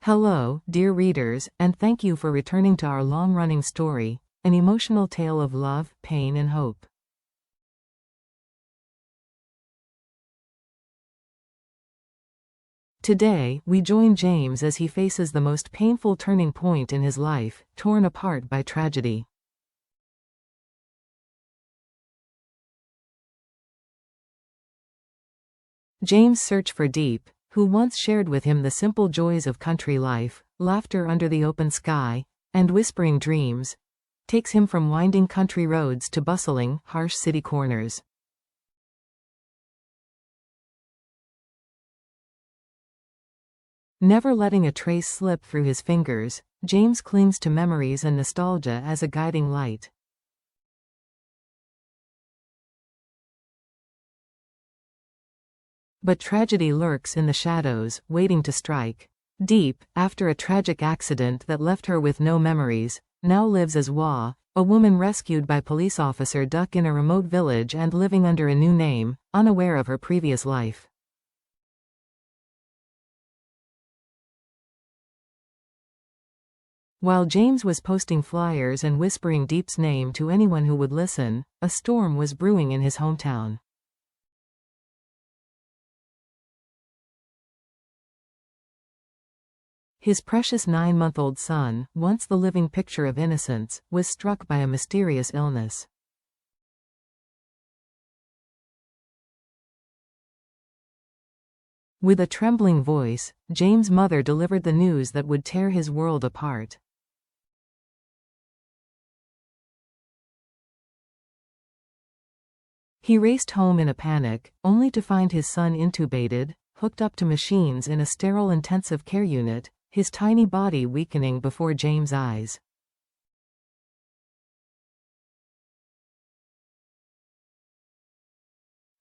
Hello, dear readers, and thank you for returning to our long-running story, an emotional tale of love, pain and hope. Today, we join James as he faces the most painful turning point in his life, torn apart by tragedy. James' search for Diep, who once shared with him the simple joys of country life, laughter under the open sky, and whispering dreams, takes him from winding country roads to bustling, harsh city corners. Never letting a trace slip through his fingers, James clings to memories and nostalgia as a guiding light. But tragedy lurks in the shadows, waiting to strike. Diep, after a tragic accident that left her with no memories, now lives as Wa, a woman rescued by police officer Duck in a remote village and living under a new name, unaware of her previous life. While James was posting flyers and whispering Diep's name to anyone who would listen, a storm was brewing in his hometown. His precious 9-month-old son, once the living picture of innocence, was struck by a mysterious illness. With a trembling voice, James' mother delivered the news that would tear his world apart. He raced home in a panic, only to find his son intubated, hooked up to machines in a sterile intensive care unit, his tiny body weakening before James' eyes.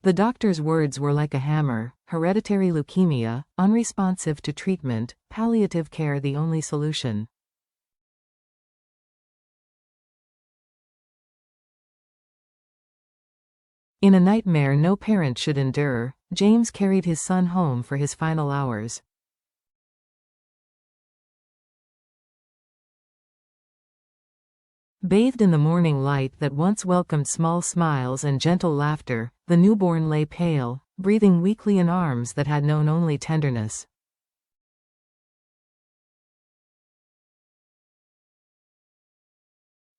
The doctor's words were like a hammer: hereditary leukemia, unresponsive to treatment, palliative care the only solution. In a nightmare no parent should endure, James carried his son home for his final hours. Bathed in the morning light that once welcomed small smiles and gentle laughter, the newborn lay pale, breathing weakly in arms that had known only tenderness.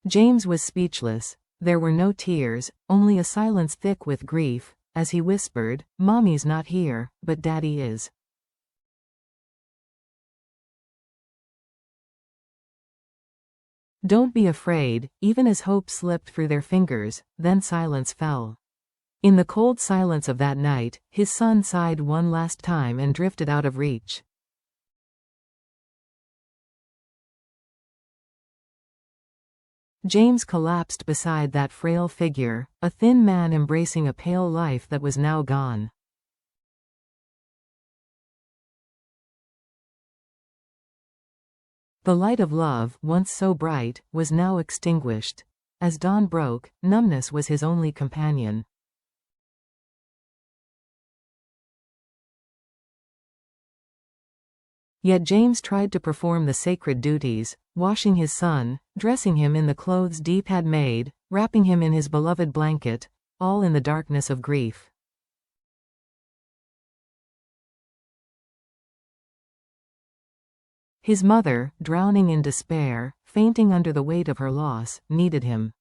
James was speechless. There were no tears, only a silence thick with grief, as he whispered, "Mommy's not here, but Daddy is." "Don't be afraid," even as hope slipped through their fingers, then silence fell. In the cold silence of that night, his son sighed one last time and drifted out of reach. James collapsed beside that frail figure, a thin man embracing a pale life that was now gone. The light of love, once so bright, was now extinguished. As dawn broke, numbness was his only companion. Yet James tried to perform the sacred duties, washing his son, dressing him in the clothes Diep had made, wrapping him in his beloved blanket, all in the darkness of grief. His mother, drowning in despair, fainting under the weight of her loss, needed him.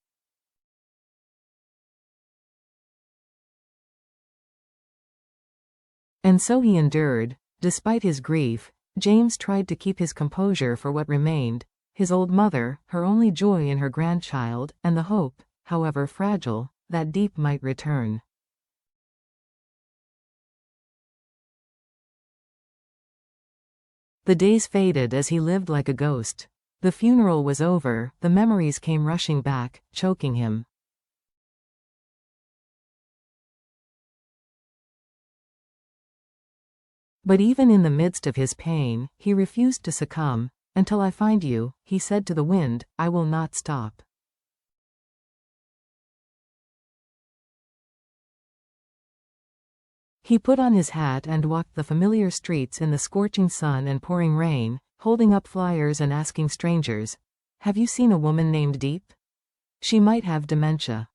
And so he endured. Despite his grief, James tried to keep his composure for what remained: his old mother, her only joy in her grandchild, and the hope, however fragile, that Diep might return. The days faded as he lived like a ghost. The funeral was over, the memories came rushing back, choking him. But even in the midst of his pain, he refused to succumb. "Until I find you," he said to the wind, "I will not stop." He put on his hat and walked the familiar streets in the scorching sun and pouring rain, holding up flyers and asking strangers, "Have you seen a woman named Diep? She might have dementia."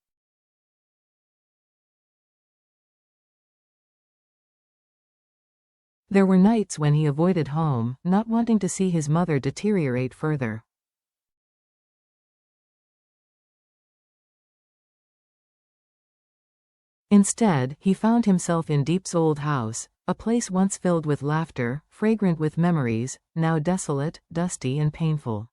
There were nights when he avoided home, not wanting to see his mother deteriorate further. Instead, he found himself in Diep's old house, a place once filled with laughter, fragrant with memories, now desolate, dusty and painful.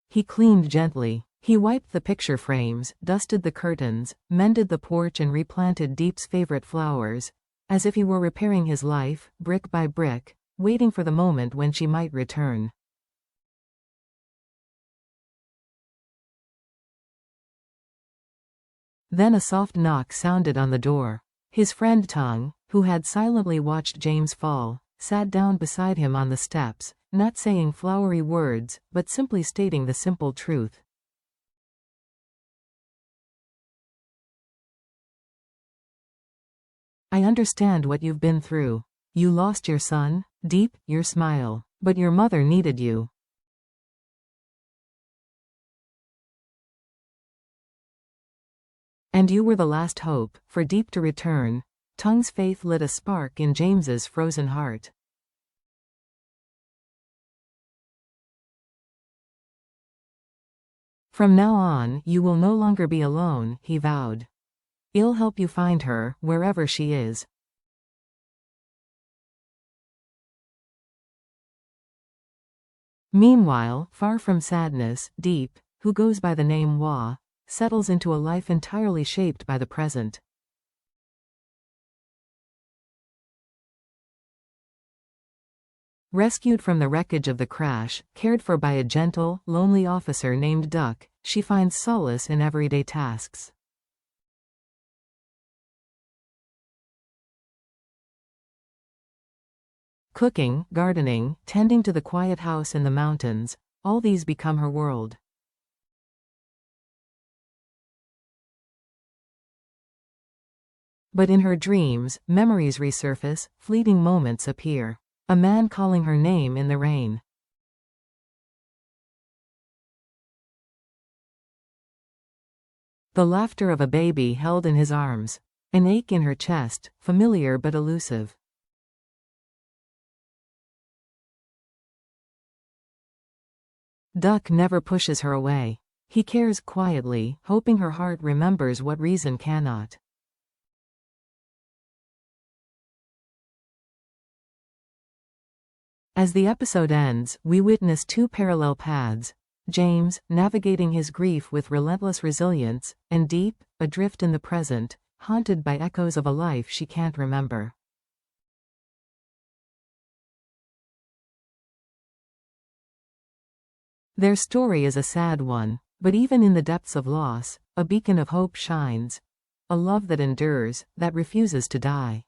He cleaned gently. He wiped the picture frames, dusted the curtains, mended the porch and replanted Diep's favorite flowers, as if he were repairing his life, brick by brick, waiting for the moment when she might return. Then a soft knock sounded on the door. His friend Tung, who had silently watched James fall, sat down beside him on the steps, not saying flowery words, but simply stating the simple truth. "I understand what you've been through. You lost your son, Diep, your smile. But your mother needed you. And you were the last hope for Diep to return." Tung's faith lit a spark in James's frozen heart. "From now on, you will no longer be alone," he vowed. "I'll help you find her, wherever she is." Meanwhile, far from sadness, Diep, who goes by the name Wa, settles into a life entirely shaped by the present. Rescued from the wreckage of the crash, cared for by a gentle, lonely officer named Duck, she finds solace in everyday tasks. Cooking, gardening, tending to the quiet house in the mountains, all these become her world. But in her dreams, memories resurface, fleeting moments appear. A man calling her name in the rain. The laughter of a baby held in his arms. An ache in her chest, familiar but elusive. Duck never pushes her away. He cares quietly, hoping her heart remembers what reason cannot. As the episode ends, we witness two parallel paths. James, navigating his grief with relentless resilience, and Diep, adrift in the present, haunted by echoes of a life she can't remember. Their story is a sad one, but even in the depths of loss, a beacon of hope shines. A love that endures, that refuses to die.